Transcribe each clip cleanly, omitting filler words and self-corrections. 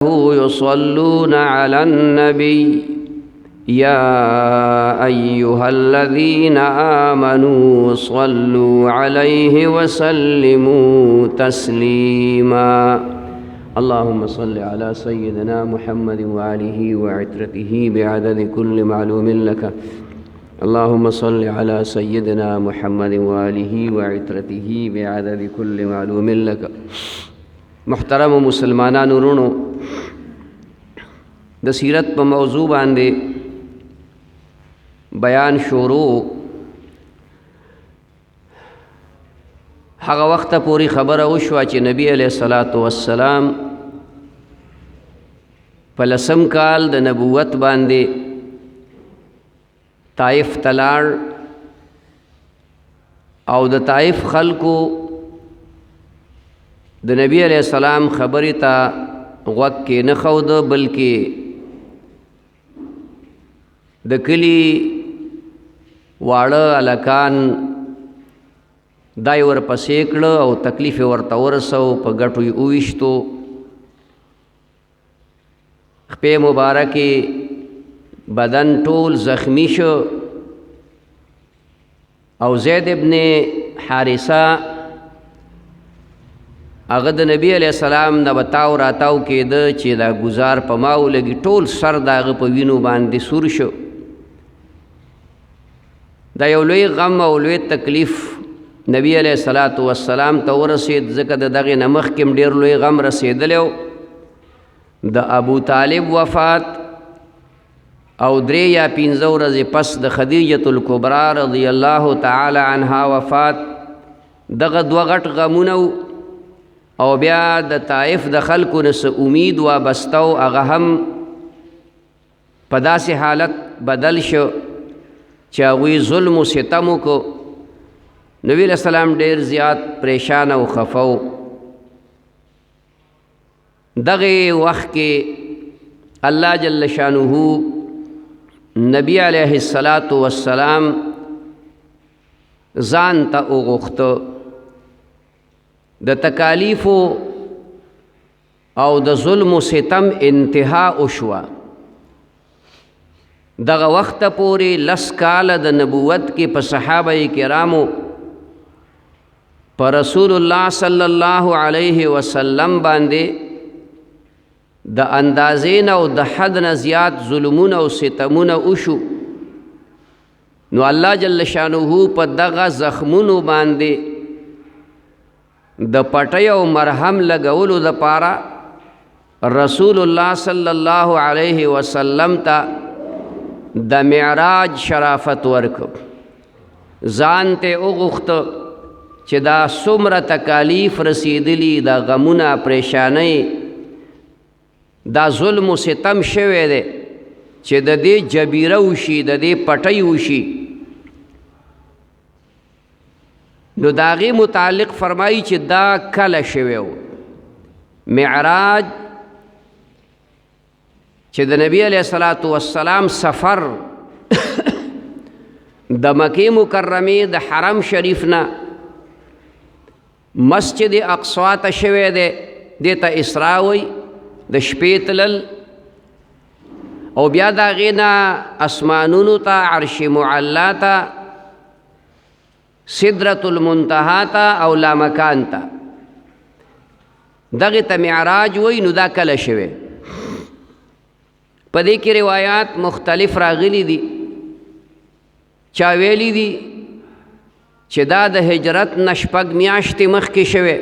يصلون على النبي يا أيها الذين آمنوا صلوا عليه وسلموا تسليما اللهم صل على سيدنا محمد وآله وعترته بعدد كل معلوم لك اللهم صل على سيدنا محمد وآله وعترته بعدد كل معلوم لك. محترم مسلمانانو ورونو، د سیرت په موضوع باندې بیان شروع هغه وخت پوری خبره وشوه چې نبی علیہ الصلوۃ والسلام په لسم کال د نبوت باندې طائف تلاړ او د طائف خلکو د نبی علیہ السلام خبرې ته غوږ کې نه ښود، بلکې د کلي واړه هلکان دای ورپسې کړه او تکلیف یې ورته ورسو، په ګټو یې وویشتو، خپې مبارکې بدن ټول زخمی شو او زید ابن حارثه هغه د نبی علیہ السلام نه بتاو راتاو کېده چې دا گزار په ما ولګي، ټول سر د هغه په وینو باندې سور شو. دا یو لوی غم او لوی تکلیف نبی علیہ الصلوۃ والسلام ته ورسېد، ځکه د دغې نه مخکې هم ډېر لوی غم رسېدلی و. د ابو طالب وفات او 3 یا 5 ورځې پس د خدیجة الکبرا رضی الله تعالی عنها وفات، دغه 2 غټ غمونه او بیا د طائف د خلکو نه څه امید وابسته و، هغه هم په داسې حالت بدل شو چې هغوی ظلم و ستم وکړو. نبی علیہ السلام ډېر زیات پریشان او خفه و. دغې وخت کې الله جل شانه نبی علیہ الصلوۃ والسلام ځان ته وغوښته، د تکالیفو او د ظلم و ستم انتها وشوه. دغه وخت پورې 10 کاله د نبوت کې په صحابه کرامو په رسول الله صلی الله علیه وسلم باندې د اندازې نه او د حد نه زیات ظلمونه او ستمونه وشو. نو الله جل شانه په دغه زخمونو باندې د پټۍ او مرهم لګولو دپاره رسول الله صلی الله علیه وسلم ته د معراج شرافت ورکړ. ځان ته وغوښته چې دا څومره تکالیف رسیدلی، دا غمونه پریشانۍ، دا ظلم و ستم شوی دی چې د دې جبیره وشي، د دې پټۍ وشي. نو د هغې متعلق فرمایي چې دا کله شوی و. معراج چې د نبی علیہ الصلوۃ والسلام سفر د مکې مکرمې د حرم شریف نه مسجد اقصی ته شوی دی، دې ته اسرا وایي، د شپې تلل، او بیا د هغې نه اسمانونو ته، عرش معلی ته، سدرة المنتهى ته او لامکان ته، دغې ته معراج وایي. نو دا کله شوی؟ په دې کې روایات مختلف راغلی دي. چا ویلی دي چې دا د هجرت نه 6 میاشتې مخکې شوی،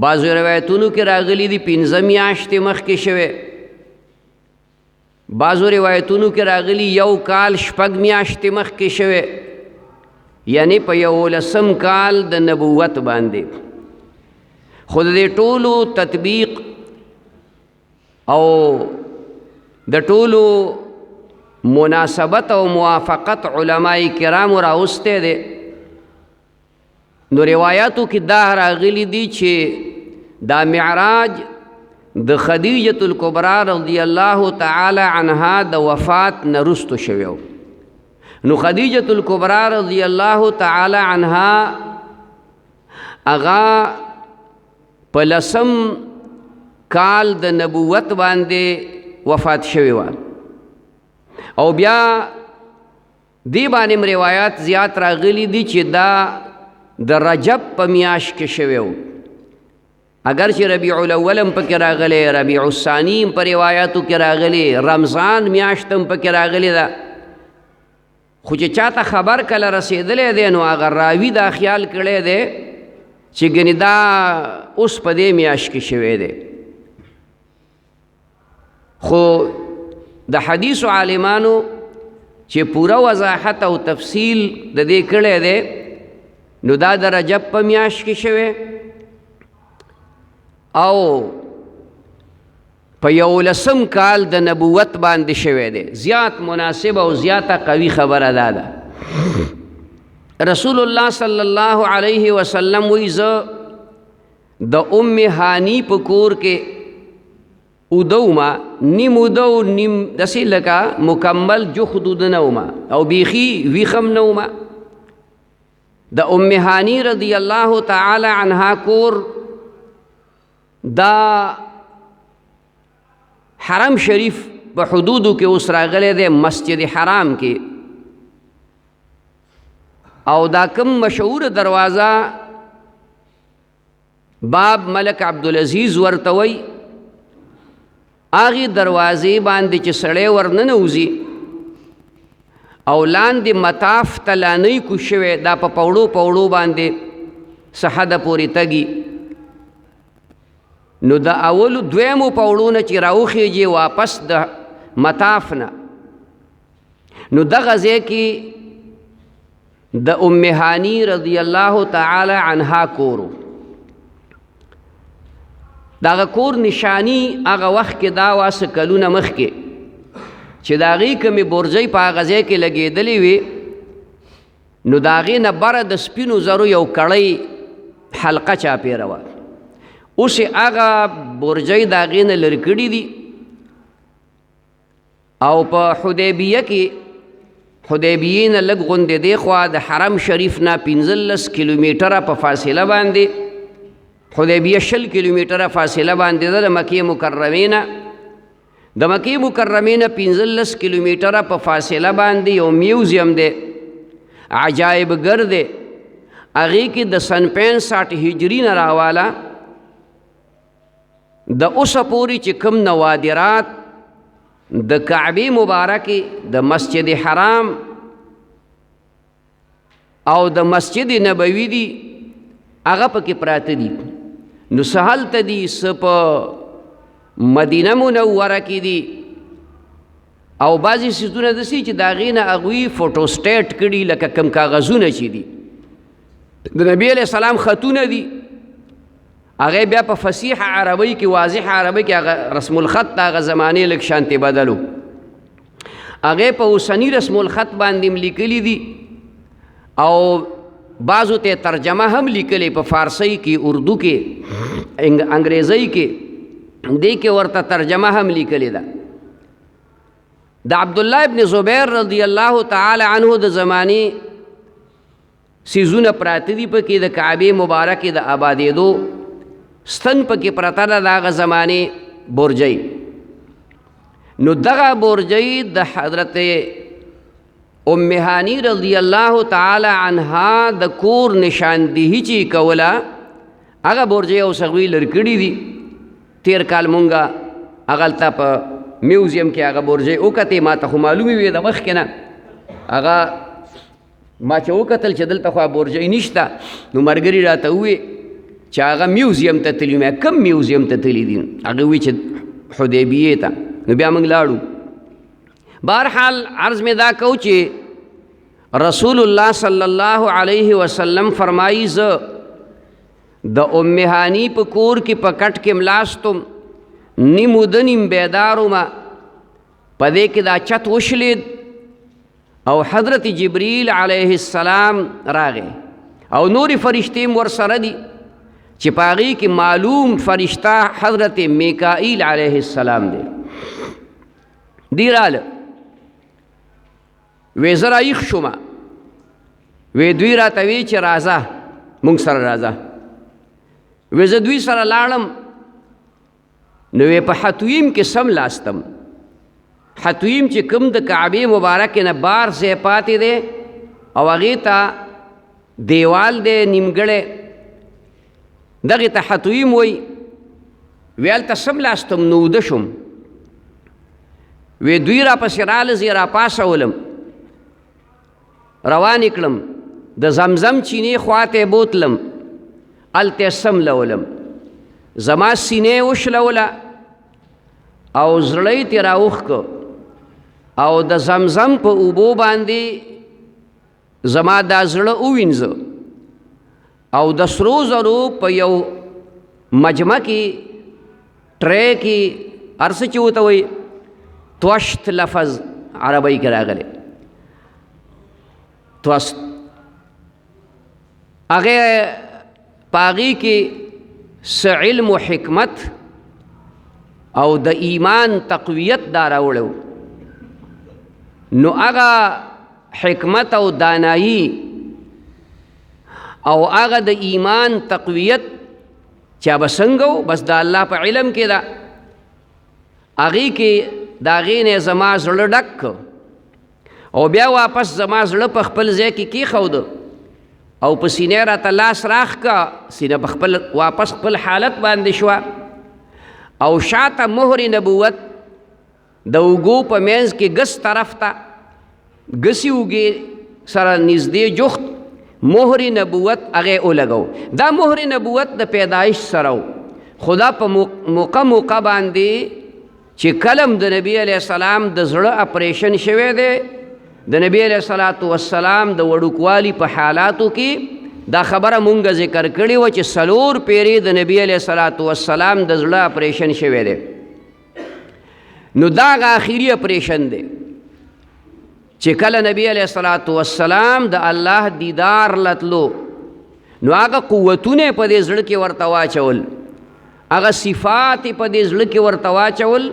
بعضو روایتونو کې راغلی دي 15 میاشتې مخکې شوی، بعضو روایتونو کې راغلی 1 کال 6 میاشتې مخکې شوی، یعنی په 11 کال د نبوت باندې. خو د دې ټولو تطبیق او د ټولو مناسبت او موافقت علماء کرامو راوستی دی. نو روایاتو کې دا راغلی دي چې دا معراج د خدیجة الکبرا رضی الله تعالی عنها د وفات نه وروسته شوی و. نو خدیجة الکبرا رضی الله تعالی عنها اغا په 10 کال د نبوت باندې وفات شوی و. او بیا دی باندې روایات زیات راغلی دي چې دا د رجب په میاشت کې شوی و. اگر چې ربیع الاول هم پکې راغلی، ربیع الثانی هم په روایاتو کې راغلی، رمضان میاشت هم پکې راغلی ده. خو چې چاته خبر کله رسېدلی دی نو هغه راوي دا خیال کړی دی چې ګنې دا اوس په دې میاشت کې شوی دی. خو د حدیثو عالمانو چې پوره وضاحت او تفصیل د دې کړی دی نو دا د رجب په میاشت کې شوی او په 11 کال د نبوت باندې شوی دی. زیات مناسب او زیاته قوي خبره دا ده. رسول الله صلی الله علیه وسلم وی زه د ام هانی په کور کې ودوما، نیم ودو نیم داسې لکه مکمل جخد نوما او بیخي ویخم نوما. د ام هانی رضی الله تعالی عنها کور دا حرم شریف په حدودو کې اوس راغلی دی، مسجد حرام کې. او دا کم مشهور دروازه باب ملک عبدالعزیز ورته وی، هغې دروازې باندې چې سړی ورننوځي او لاندې مطاف ته لانۍ کوز شوی، دا په پوړو پوړو باندې څه حده پورې تږي. نو د اولو دویمو پوړو نه چې راوخیږي واپس د مطاف نه، نو دغه ځای کې د ام هانی رضی الله تعالی عنها کورو. دغه کور نشانی هغه وخت کې دا واسه کلونه مخکې چې د هغې کومې برجۍ په هغه ځای کې لګېدلې وي نو د هغې نه بره د سپینو زرو یو کړی حلقه چاپېره وه. اوس یې هغه برجۍ د هغې نه لرې کړي دي او په حدیبیه کې حدیبیې نه لږ غوندې دی خوا د حرم شریف نه 15 کیلومیټره په فاصله باندې، حدیبیه 20 کیلومیټره فاصله باندې ده د مکې مکرمې نه. د مکې مکرمې نه 15 کیلومیټره په فاصله باندې یو میوزیم دی عجایب ګر دی. هغې کې د سن 65 هجري نه راواله د اوسه پورې چې کوم نوادرات د کعبې مبارکې، د مسجد حرام او د مسجد نبوي دي، هغه پکې پراته دي. نو څه هلته دي، څه په مدینه منوره کې دي او بعضې څیزونه داسې چې د هغې نه هغوی فوټوسټیټ کړي لکه کوم کاغذونه چې دي د نبي علیه السلام خطونه دي. هغه بیا په فصیح عربی کې واضح عربی کې هغه رسم الخط د هغه زمانې لږ شانتې بدلو. هغې په اوسني رسم الخط باندې هم لیکلي دي او بعضو ته ترجمه هم لیکلې په فارسی کې، اردو کې، انګریزی کې، دې کې ورته ترجمه هم لیکلې ده. د عبدالله ابن زبیر رضی الله تعالی عنه د زمانې سیزونه پراته دي پکې د کعبې مبارکې د آبادېدو ستن پکې پرته ده د هغه زمانې برجۍ. نو دغه برجۍ د حضرت ام هانی رضی الله تعالی عنها د کور نشاندهي چې کوله هغه برجۍ اوس هغوی لرې کړي دي. تیر کال مونږه هغلته په میوزیم کې هغه برجۍ وکتې، ما ته خو معلومې وې د مخکې نه، هغه ما چې وکتل چې دلته خو برجۍ نشته نو ملګري راته ووې چې هغه میوزیم ته تلي. مې کوم میوزیم ته تلي دي؟ هغه وی چې حدیبیې ته. نو بیا موږ لاړو. بهرحال عرض مې دا کو چې رسول الله صلی الله علیه وسلم فرمایي زه د ام هانی په کور کې په کټ کې ملاستم، نیم د نیم بیدارما، په دې کې دا چت وشلید او حضرت جبریل علیه السلام راغی او نورې فرشتې هم ورسره دي چې په هغې کې معلوم فرشته حضرت میکائیل علیه السلام دی. دی راله وی زه رایخ شومه، وی دوی راته وی چې راځه مونږ سره راځه. وی زه دوی سره لاړم نو په حتویم کې سم لاستم. حتویم چې کوم د کعبې مبارکې نه بار ځای پاتې دی او هغې ته دیوال دی نیمګړی، دغې ته حتویم وایي. وی هلته سم لاستم نو اوده شم. وی دوی راپسې راله، زه یې راپاسولم، روان یې کړم، د زمزم چینې خواته یې بوتلم، هلته یې سملولم. زما سینې یې وشلوله او زړه یې ترې راوښکه او د زمزم په اوبو باندې زما دا زړه ووینځه او د سرو زرو په یو مجمع کې ټری کې هر څه چې ورته وایي توشت لفظ عربی کې راغلی، توست، هغې په هغې کې څه علم و حکمت او د ایمان تقویت دا راوړی. نو هغه حکمت او دانایی او هغه د ایمان تقویت چا به څنګه و، بس د الله په علم کې ده. هغې کې د هغې نه زما زړه ډک او بیا واپس زما زړه په خپل ځای کې کېښوده او په سینې راته لاس راښکه، سینه په خپل واپس خپل حالت باندې شوه او شاته مهر نبوت د اوږو په منځ کې ګس طرف ته ګسې اوږې سره نږدې جخت مهر نبوت هغې ولګو. دا مهر نبوت د پیدایش سره و، خدا په موقع باندې چې کلم د نبی علیه السلام د زړه اپریشن شوی دی، د نبی علیه السلام د وړوکوالي په حالاتو کې دا خبره مونږ ذکر کړې وه چې 4 پیرې د نبی علیه السلام د زړه اپریشن شوی دی. نو دا هغه آخري اپریشن دی چې کله نبی علیه السلام د الله دیدار لتلو نو هغه قوتونه په دې زړه کې ورته واچول، هغه صفات په دې زړه کې ورته واچول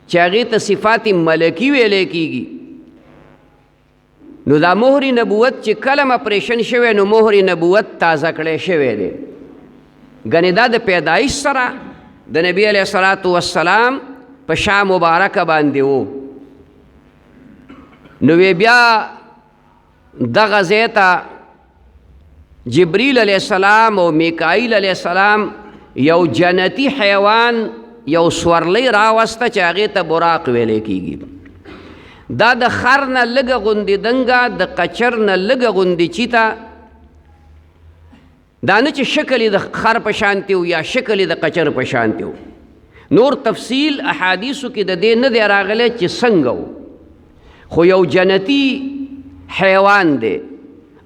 چې هغې ته صفات ملکی ویلی کېږي. نو دا مهر نبوت چې کله اپریشن شوی نو مهر نبوت تازه کړی شوی دی. ګنې دا د پیدایش سره د نبی علیه السلام په شا مبارکه باندې و. نو بیا دغه ځای ته جبریل علیه السلام او میکائیل علیه السلام یو جنتی حیوان یو سورلی راوسته چې هغې ته براق ویلی کېږي. دا د خر نه لږه غوندې دنګه، د قچر نه لږه غوندې چیته، دا نه چې شکل یې د خر په شانتې و یا شکل یې د قچر په شانتې و. نور تفصیل احادیثو کې د دې نه دی راغلی چې څنګه و، خو یو جنتی حیوان دی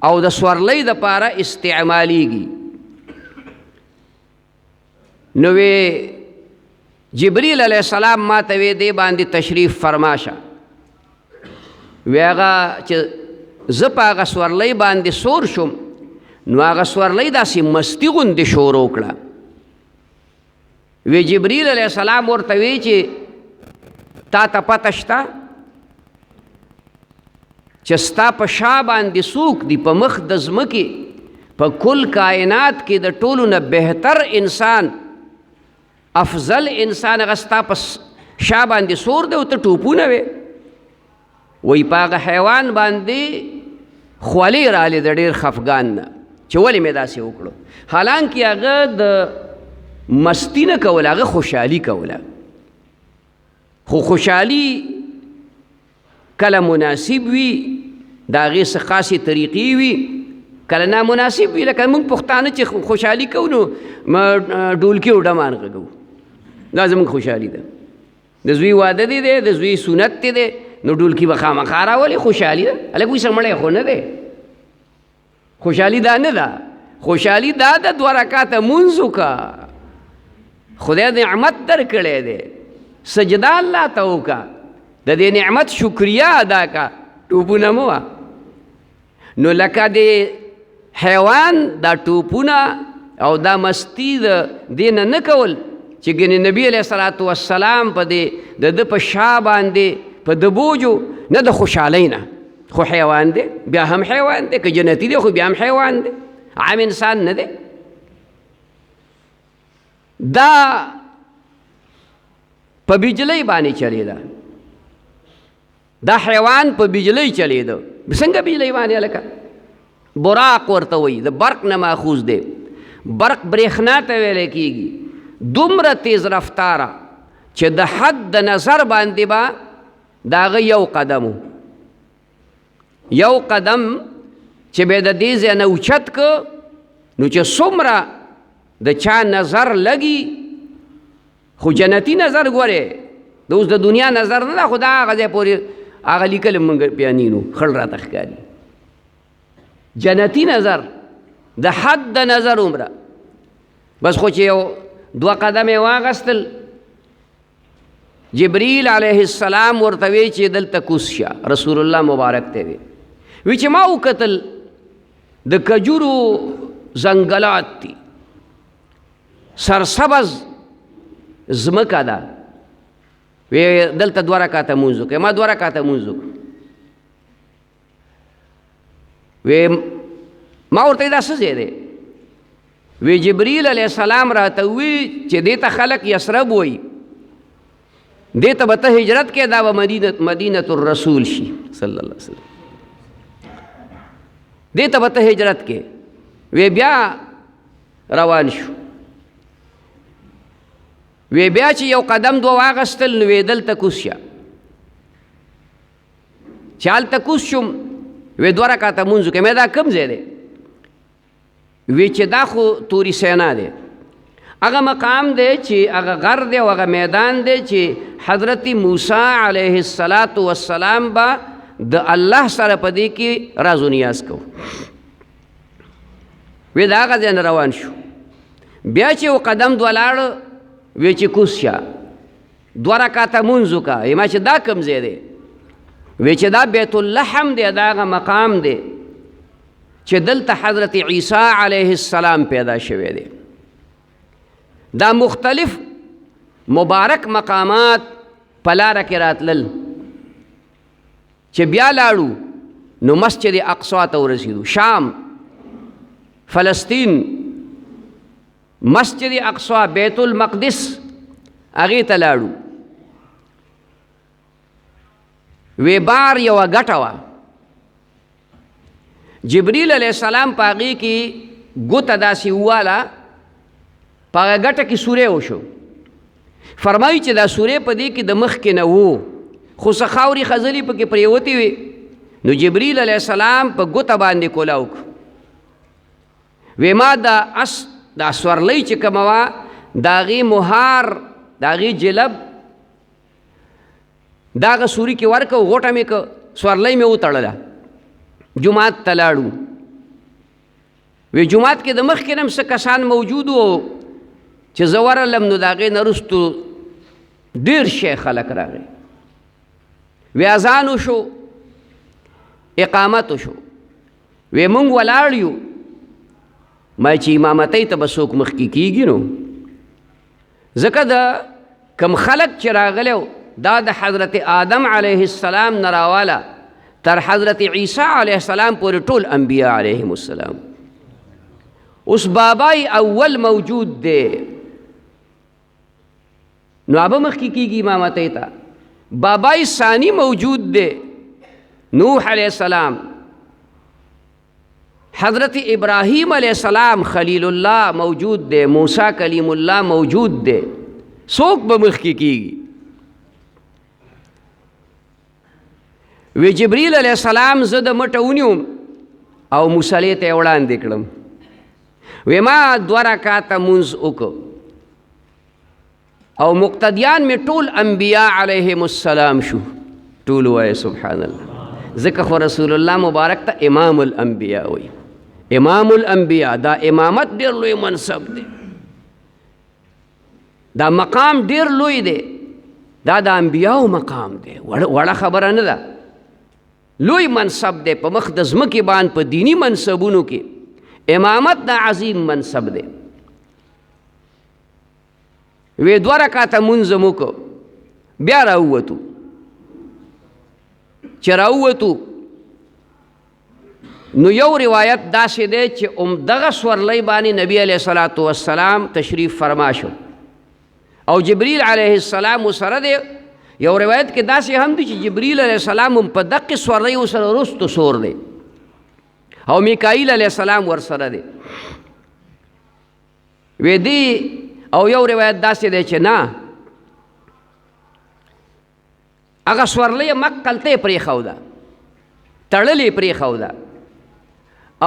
او د سورلی دپاره استعمالیږي. نو جبریل علیه السلام ما ته وی دې باندې تشریف فرماشه. وی هغه چې زه په هغه سورلی باندې سور شم نو هغه سورلی داسې مستي غوندې شروع کړه. وی جبریل علیه السلام ورته وی چې تا ته پته شته چې ستا په شا باندې څوک دي؟ په مخ د ځمکې په کل کائنات کې د ټولو نه بهتر انسان، افضل انسان هغه ستا په شا باندې سور دی او ته ټوپونه وې. وی په هغه حیوان باندې خولې رالی د ډېر خفګان نه چې ولې مې داسې وکړو. حالانکې هغه د مستی نه کوله، هغه خوشحالي کوله. خو خوشحالي کله مناسب وي، د هغې څه خاصې طریقې وي، کله نامناسب وي. لکه موږ پښتانه چې خوشحالي کوو نو ډولکي او ډمان غږو، دا زموږ خوشحالي ده. د زوی واده دی د زوی سنت دی نو ډولکي به خامخا راولي، خوشحالي ده. هلک وایي سړی خو نه دی، خوشحالي دا نه ده. خوشحالي دا ده 2 رکعته مونځ وکړه، خدای نعمت درکړی دی، سجده الله ته وکړه، د دې نعمت شکریه ادا کا، ټوپونه مه وه. نو لکه د حیوان دا ټوپونه او دا مستی د دې نه کول چې ګنې نبي علیه السلام په دې د ده په شا باندې په د بوجو نه د خوشحالۍ نه، خو حیوان دی، بیا هم حیوان دی، که جنتی دی خو بیا هم حیوان دی، عام انسان نه دی. دا په بجلی باندې چلیده، دا حیوان په بجلی چلیده. څنګه بجلی باندې هلکه؟ براق ورته وایي، د برق نه ماخوذ دی. برق برېښنا ته ویلی کېږي. دومره تیز رفتاره چې د حد د نظر باندې به د هغه یو قدم و، یو قدم چې به د دې ځای نه اوچت که نو چې څومره د چا نظر لګي، خو جنتي نظر ګورې، د اوس د دنیا نظر نه ده، خو دا هغه ځای پورې هغه لیکل موږ پیانینو خړ راته ښکاري. جنتي نظر د حد د نظر عمره بس. خو چې یو 2 قدم یې واغستل، جبریل علیه السلام ورته وی چې دلته کوز شه. رسول الله مبارک ته وی چې ما وکتل د کجورو ځنګلات دي، سرسبز ځمکه ده. وی دلته 2 رکعته لمونځ وکړئ. ما 2 رکعته لمونځ وکړ. وی ما ورته دا څه ځای دی؟ وی جبریل علیه السلام راته وی چې دې ته خلک یثرب وایي، دې ته به ته هجرت کې، دا به مدینة الرسول شي صلی الله علیه وسلم، دې ته به ته هجرت کې. وی بیا روان شو. وی بیا چې یو قدم 2 واغستل نو وی دلته کوز شه. چې هلته کوز شوم، وی 2 رکعته لمونځ وکړې. مې دا کوم ځای دی؟ وی چې دا خو توري سینا دی، هغه مقام دی چې هغه غر دی او هغه میدان دی چې حضرت موسی علیه السلام به د الله سره په دې کې راز و نیاز کو. وی د هغه ځای نه روان شو. بیا چې یو قدم 2 لاړ، وی چې کوز شه 2 رکعته لمونځ وکړه. ما چې دا کوم ځای دی؟ وی چې دا بیت اللحم دی، دا هغه مقام دی چې دلته حضرت عیسی علیه السلام پیدا شوی دی. دا مختلف مبارک مقامات په لاره کې راتلل. چې بیا لاړو نو مسجد اقصی ته ورسېدو، شام، فلسطین، مسجد اقصی، بیت المقدس، هغې ته لاړو. وی بار یوه ګټه وه، جبریل علیه السلام په هغې کې ګوته داسې وواله، په هغه ګټه کې سوری وشو. فرمایي چې دا سوری په دې کې د مخکې نه وو، خو څه خاورې خزلې پکې پرېوتې وې. نو جبریل علیه السلام په ګوته باندې کولاو کړو. وی ما دا سورلۍ چې کومه وه، د هغې مهار، د هغې جلب، دا هغه سوري کې ورکړه، غوټه مې که سورلۍ مې وتړله. جومات ته لاړو. وی جومات کې د مخکې نه هم څه کسان موجود وو چې زه ورغلم نو د هغې نه وروستو ډېر شی خلک راغی. وی اذان وشو، اقامت وشو. وی مونږ ولاړ یو. ما چې امامتۍ ته به څوک مخکې کېږي نو ځکه د کم خلک چې راغلی دا د حضرت آدم علیه السلام نه راواله تر حضرت عیسی علیه السلام پورې ټول انبیاء علیهم السلام. اوس بابای اول موجود دی نو هغه مخکې کېږي امامتۍ ته. بابای ثانی موجود دی، نوح علیه السلام، حضرت ابراہیم علیہ السلام خلیل اللہ موجود دے، موسیٰ کلیم اللہ موجود دے. څوک به مخکې کېږي؟ وی جبریل علیہ السلام زه د مټه ونیوم او مصلې ته یې وړاندې کړم. وی ما 2 رکعته لمونځ وکړ او مقتدیان مې ټول انبیاء علیهم السلام شو. ټول وایه سبحان الله. ځکه خو رسول الله مبارک ته امام الانبیاء وایي. امام الانبیاء دا امامت ډېر لوی منصب دی، دا مقام ډېر لوی دی، دا د انبیاءو مقام دی، وړه خبره نه ده. لوی منصب دی په مخ د ځمکې باندې په دینی منصبونو کې امامت دا عظیم منصب دی. وی 2 رکعته لمونځ مو وکړو. بیا راووتو. چې راووتو نو یو روایت داسې دی چې دغه سورلۍ باندې نبی علیه الصلاة والسلام تشریف فرما شو او جبریل علیه السلام سره دی. یو روایت کې داسې هم دی چې جبریل علیه السلام هم په دقې سورلۍ ورسره رستو سور دی او میکائیل علیه السلام ورسره دی. وی دی او یو روایت داسې دی چې نه هغه سورلۍ مقلته پرېښوده، تړلې پرېښوده،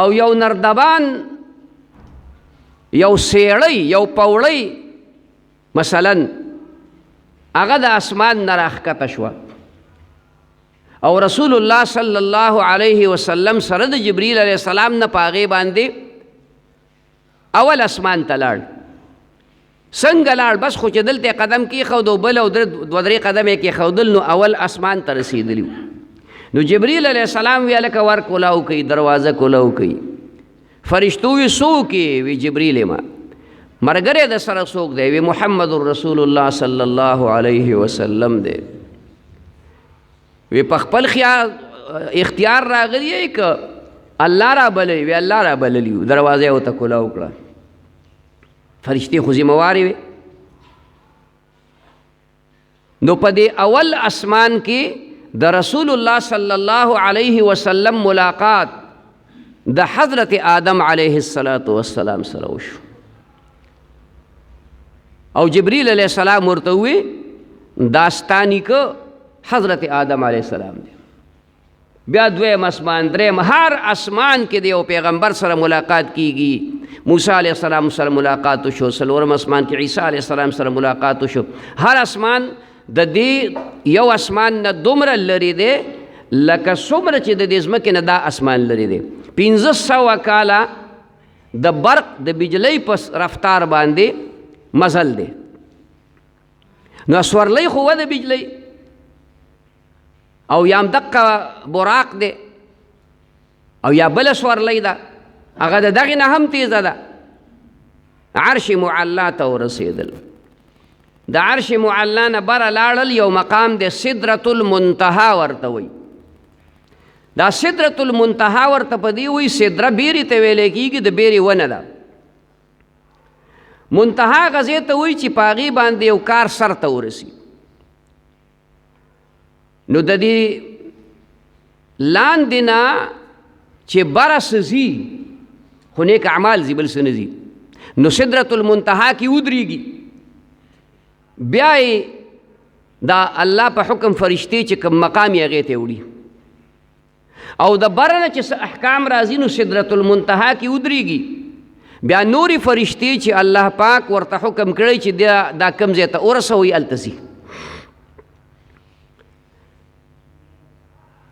او یو نردبان یو سیړی یو پوړی مثلا هغه د اسمان نه راښکته شوه او رسول الله صلی الله علیه وسلم سره د جبریل علیه السلام نه په هغې باندې اول اسمان ته لاړ. څنګه لاړ؟ بس خو چې دلته قدم کېښود او بل او دوه درې قدم یې کېښودل نو اول اسمان ته رسېدلي وو. نو جبریل علیه السلام وی هلکه ور کولاو کوي، دروازه کولاو کوي. فرشتو وی څوک یې؟ وی جبریل ما. مرګری د سره څوک دی؟ وی محمد رسول الله صلی الله علیه وسلم دی. وی په خپل اختیار راغلی یې که الله را بللی؟ وی الله را بللی و. دروازه یې ورته کولاو کړه. فرشتې خو ذمهوارې وې. نو په دې اول اسمان کې د رسول الله صلی الله علیه وسلم ملاقات د حضرت آدم علیه السلام سره وشو او جبریل علیه السلام ورته وی داستانی که حضرت آدم علیه السلام دی. بیا دویم اسمان، دریم، هر اسمان کې د یو پیغمبر سره ملاقات کیږي. موسی علیه السلام سره ملاقات وشو، څلورم اسمان کې عیسی علیه السلام سره ملاقات وشو. هر اسمان د دې یو اسمان نه دومره لرې دی لکه څومره چې د دې ځمکې نه دا اسمان لرې دی. 1500 کاله د برق د بجلی په رفتار باندې مزل دی. نو سورلۍ خو و د بجلی او یا هم دقه براق دی او یا بله سورلۍ ده، هغه د دغې نه هم تیزه ده. عرش معلا ته ورسېدل. د عرش معلا نه بره لاړل، یو مقام دی سدرة المنتهى ورته وایي. دا سدرة المنتهى ورته په دې وایي سدره بیرې ته ویلی کېږي، د بیرې ونه ده. منتها غزې ته وایي چې په هغې باندې یو کار سر ته ورسي. نو د دې لاندې نه چې بره څه ځي خو نیک اعمال ځي، بل څه نه ځي. نو سدرة المنتهى کې ودرېږي. بیا یې دا الله په حکم فرشتې چې کوم مقام یې هغې ته وړي او د بره نه چې څه احکام راځي نو سدرة المنتهى کې ودرېږي. بیا نورې فرشتې چې الله پاک ورته حکم کړی چې دا کوم ځای ته ورسوئ هلته ځي.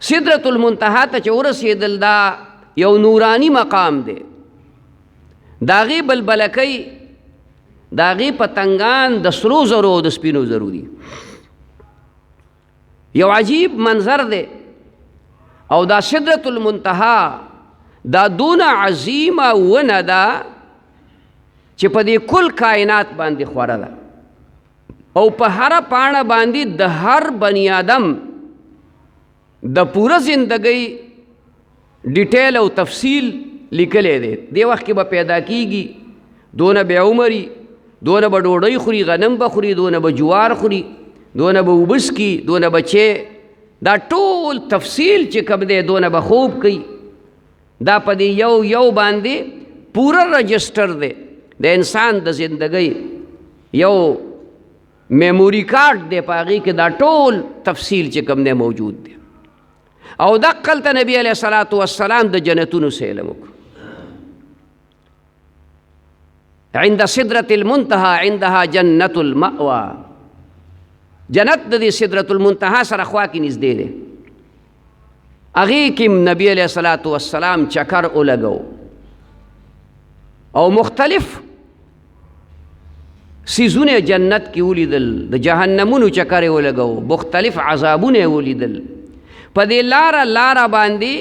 سدرة المنتهى ته چې ورسېدل دا یو نورانی مقام دی. د هغې بلبلکۍ د هغې پتنګان د سرو زرو او د سپینو زرو دي. یو عجیب منظر دی او دا سدرة المنتهى دا دونه عظیمه ونه ده چې په دې کل کائنات باندې خوره ده او په هره پاڼه باندې د هر بني آدم د پوره زندګۍ ډیټیل او تفصیل لیکلی دی. دې وخت کې به پیدا کیږي، دونه به عمري، دونه به ډوډۍ خوري، غنم به خوري، دونه به جوار خوري، دونه به اوبه څکي، دونه به چی، دا ټول تفصیل چې کوم دی دونه به خوب کوي. دا په دې یو باندې پوره رجسټر دی د انسان د زندګۍ، یو میموري کارت دی، په هغې کې دا ټول تفصیل چې کوم دی موجود دی. او دقلته نبی علیه الصلاة والسلام د جنتونو سیلم وکړو. عند سدرة المنتهى عندها جنة المأوى. جنت د دې سدرة المنتهى سره خوا کې نږدې دی. هغې کې نبی علیه الصلاة والسلام چکر ولګو او مختلف سیزونه جنت کې ولیدل، د جهنمونو چکر یې ولګو، مختلف عذابونه یې ولیدل. په دې لاره باندې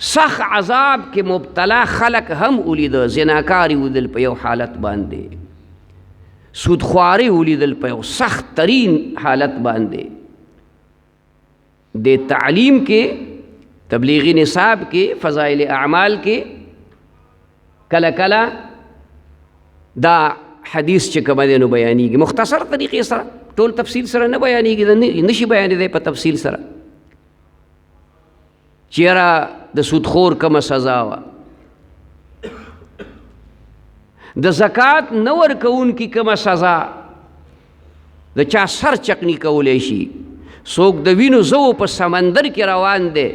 سخت عذاب کې مبتلا خلق هم ولیده. زناکاري ولیدل په یو حالت باندې، سودخواري ولیدل په یو سخت ترین حالت باندې. د تعلیم کې، تبلیغی نصاب کې، فضائل اعمال کې کله کله دا حدیث چې کوم دی نو بیانېږي مختصر طریقې سره، ټول تفصیل سره نه بیانېږي، نشي بیانېدی په تفصیل سره. چیرې د سودخور کومه سزا وه، د زکات نه ورکوونکي کومه سزا، د چا سر چکنی کولی شي، څوک د وینو زو په سمندر کې روان دی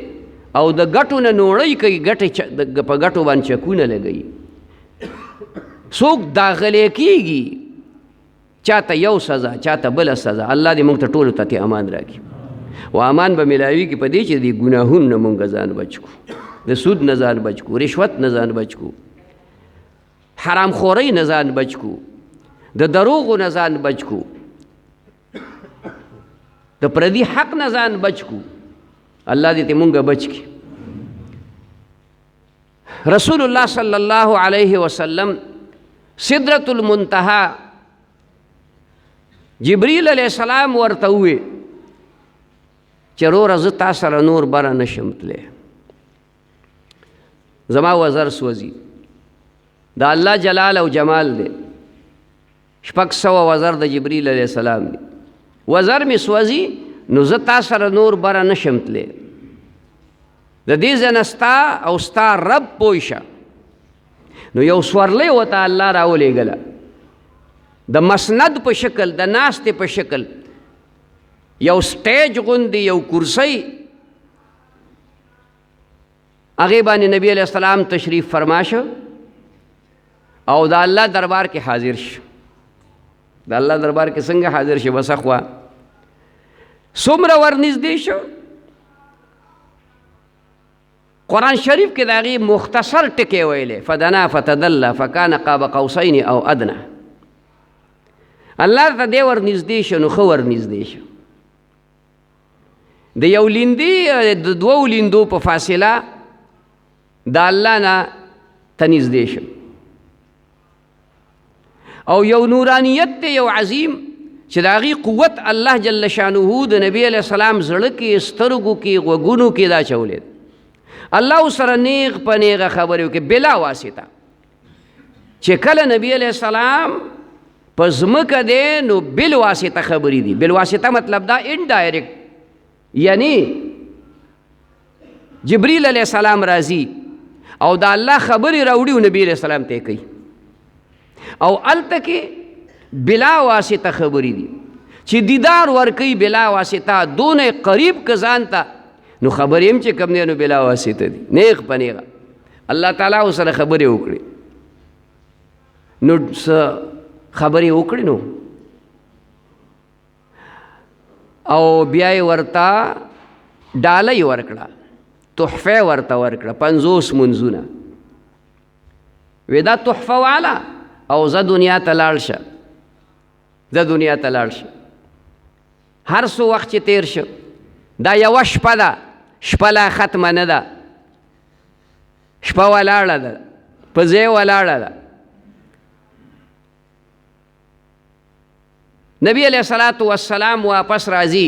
او د ګټو نه نوړی کوي، په ګټو باندې چکونه لګوي، څوک داغلی کېږي، چاته یو سزا چاته بله سزا. الله دې موږ ته ټولو ته امان راکړي، و امان به میلاویږي په دې چې د ګناهونو نه موږ ځان بچ کړو، د سود نه ځان بچ کړو، رشوت نه ځان بچ کړو، حرام خورۍ نه ځان بچ کړو، د دروغو نه ځان بچ کړو، د پردي حق نه ځان بچ کړو. الله دې موږ بچ کړي. رسول الله صلی الله علیه وسلم سدرة المنتهى جبریل علیہ السلام ورته ووی چې وروره زه تا سره نور بره نشم تلی، زما وزر سوځي. دا الله جلال او جمال دی. 600 وزر د جبریل علیہ السلام دی، وزر مې سوځي نو زه تا سره نور بره نشم تلی. د دې ځای نه ستا او ستا رب پوه شه. نو یو سورلی ورته الله راولېږله د مسند په شکل، د ناستې په شکل، یو سټیج غوندې یو کرسی، هغې باندې نبی علیہ السلام تشریف فرما شو او د الله دربار کې حاضر شو. د الله دربار کې څنګه حاضر شو؟ بس اخوا څومره ورنږدې شو، قرآن شریف کې د هغې مختصر ټکی ویلی، فدنا فتدلی فکان قاب قوسین او ادنی. الله ته دی ورنږدې شو نو ښه ورنږدې شو. د یو لیندې د دوو لیندو په فاصله د الله نه ته نږدې شو. او یو نورانیت دی، یو عظیم، چې د هغې قوت الله جل شانه د نبی علیہ السلام زړه کې، سترګو کې، غوږونو کې دا چولی دی. الله سره نیغ په نیغه خبرې وکړي بلا واسطه. چې کله نبی علیہ السلام په ځمکه دی نو بل واسطه خبرې دي. بل واسطه مطلب دا انډایرکټ، یعنی جبریل علیہ السلام راځي او د الله خبرې راوړي او نبی علیہ السلام ته کوي، او هلته کې بلا واسطه خبرې دي چې دیدار ورکوي بلا واسطه، دونه قریب که ځان ته، نو خبرې هم چې کوم دی نو بلا واسطه دي، نیغ په نیغه. الله تعالی ورسره خبرې وکړي نو څه خبرې وکړي نو او بیا یې ورته ډالۍ ورکړه، تحفه ورته ورکړه، 50 منځونه. وی دا تحفه والا او زه دنیا ته لاړ شه، زه دنیا ته لاړ شه. هر څو وخت چې تیر شو، دا یوه شپه ده، شپه لا ختمه نه ده، شپه ولاړه ده، په ځای ولاړه ده. نبی علیہ الصلوۃ والسلام واپس راځي،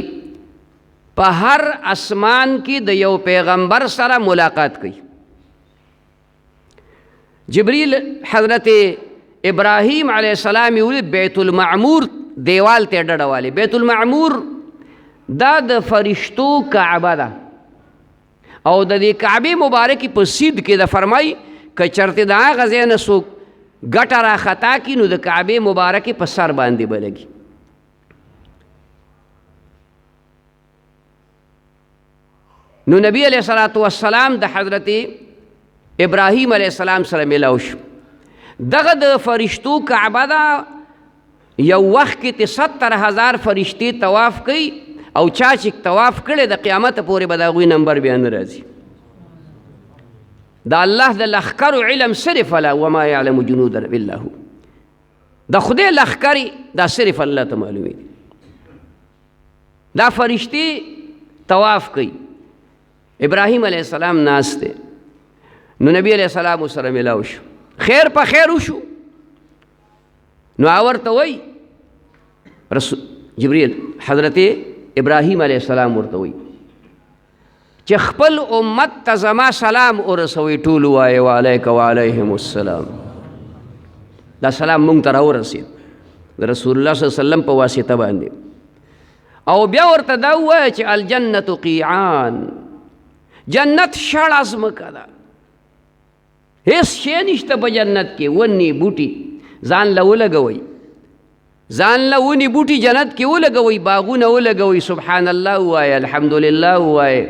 په هر اسمان کې د یو پیغمبر سره ملاقات کوي. جبریل حضرت ابراہیم علیہ السلام یې بیت المعمور دیوال ته ډډه والی. بیت المعمور دا د فرشتو کعبه ده او د دې کعبې مبارکې په سید کې د فرمای که چرته د هغه ځای نه څوک ګټه راخطا کړي نو د کعبې مبارکې په سر باندې به لګي. نو نبی علیہ الصلوۃ والسلام د حضرت ابراہیم علیہ السلام سره ملاو شو. دغه د فرشتو کعبه ده، یو وخت کې 70,000 فرشتې طواف کوي او چا چې طواف کړی د قیامت پورې به د هغوی نمبر بیا نه راځي. د الله د لښکرو علم صرف الله، وما یعلم جنود الا هو. د خدای لښکرې دا صرف الله ته معلومې دي. دا فرشتې طواف کوي، ابراهیم علیہ السلام ناست دی. نو نبی علیہ السلام سره ملاو شو، خیر په خیر وشو. نو ورته وی جبریل حضرت ابراهیم علیہ السلام ورته وی چې خپل امت ته زما سلام ورسوي، ټول وایي وعلیک وعلیهم السلام. دا سلام مونږ ته راورسېد د رسول الله صلی الله علیه وسلم په واسطه باندې. او بیا ورته دا ووایه چې الجنت قیعان، جنت شړه ځمکه ده، هېڅ شی نشته په جنت کې، ونې بوټي ځان له ولګوئ، ځان له ونې بوټي جنت کې ولګوئ، باغونه ولګوئ، سبحان الله ووایه، الحمدلله ووایه،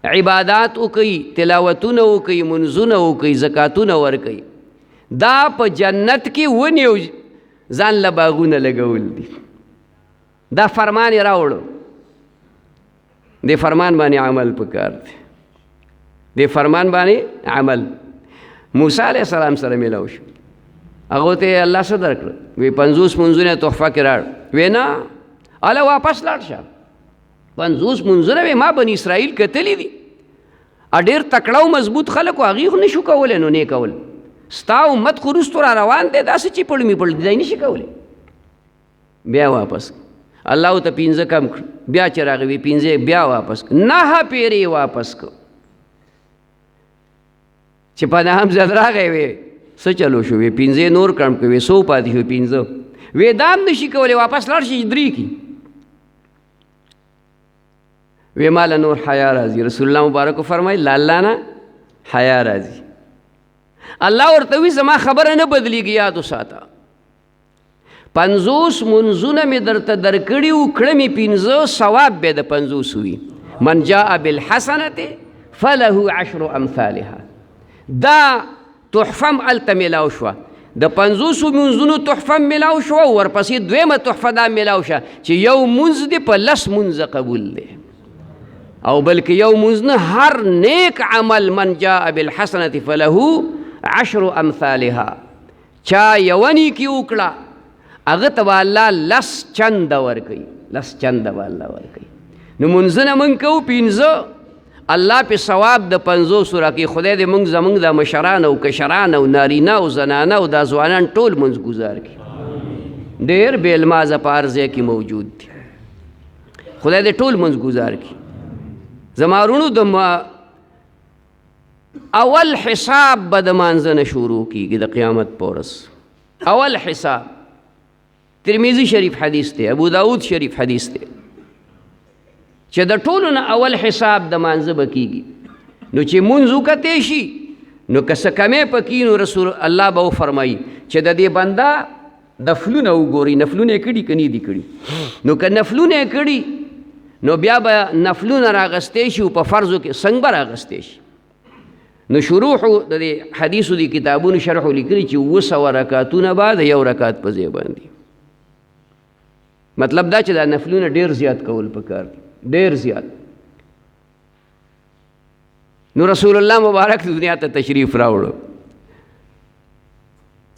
عبادات وکئ، تلاوتونه وکئ، منځونه وکئ، زکاتونه ورکئ. دا په جنت کې ونې او ځان له باغونه لګول دي. دا فرمان یې راوړو، دې فرمان باندې عمل پکار دی، دې فرمان باندې عمل. موسی علیه السلام سره میلاو شو، هغه ته الله څه درکړه؟ وی 50 منځونه تحفه کې راړ. وی نه، هله واپس لاړ شه، 50 منځونه وی ما بني اسرائیل کتلی دي، ډېر تکړه او مضبوط خلک و، هغې خو نه شو کولی نو نه کول. ستا امت خو وروستو را روان دی، داسې چې پړ مې پړ دی، دا یې نه شي کولی. بیا واپس الله ته 15 کم کړ، بیا چې راغی وی 15 بیا واپس کړ، 9 پیرې واپس کړ. چې په 9 ځل راغی وی څه چلو شو؟ وی 15 نور کم کړ، وی 100 پاتې شو 15. وی دا هم نه شي کولی، واپس لاړ شي 3 کړي. وی ماله نور حیا راځي. رسول الله مبارک فرمایي لا الله نه حیا راځي. الله ورته وی زما خبره نه بدلیږي، یاد وساته. 50 منځونه مې درته درکړي وو، کړه مې 15، ثواب به د 50 وي. من جاء بالحسنة فله 10 امثالها. دا تحفه م هلته میلاو شوه، د 50 منځونو تحفه م میلاو شوه، ورپسې دویمه تحفه دا میلاو شه چې یو منځ دې په 10 منځه قبول دی، او بلکې یو منځ نه، هر نیک عمل من جاء بالحسنة فله 10 امثالها. چا یو نیکي وکړه هغه ته به الله 10 چنده ورکوي، 10 چنده به الله ورکوي. نو منځونه موږ کوو 15، الله په ثواب د 50 راکوي. خدای دې موږ زموږ د مشران او کشران او نارینه او زنانه او دا ځوانان ټول منځ ګزار کړي. ډېر بې المازه په هر ځای کې موجود دي، خدای دې ټول منځ ګزار کړي. زما وروڼو د اول حساب به د مانځه نه شروع کېږي د قیامت په ورځ. اول حساب ترمذي شریف حدیث دی، ابو داود شریف حدیث دی، چې د ټولو نه اول حساب د مانځه به کېږي. نو چې مونځ وکتی شي نو که څه کمی پکې نو رسول الله به وفرمایي چې د دې بنده نفلونه وګوري، نفلونه یې کړي که نه دي کړي. نو که نفلونه یې کړي نو بیا به نفلونه راغستی شي، او په فرضو کې څنګه به راغستی شي. نو شروحو د دې حدیثو دي کتابونو شرحو لیکلي چې 200 رکعتونه به د یو رکعت په ځای باندې. مطلب دا چې دا نفلونه ډېر زیات کول پکار دي، ډېر زیات. نو رسول الله مبارک دنیا ته تشریف راوړو،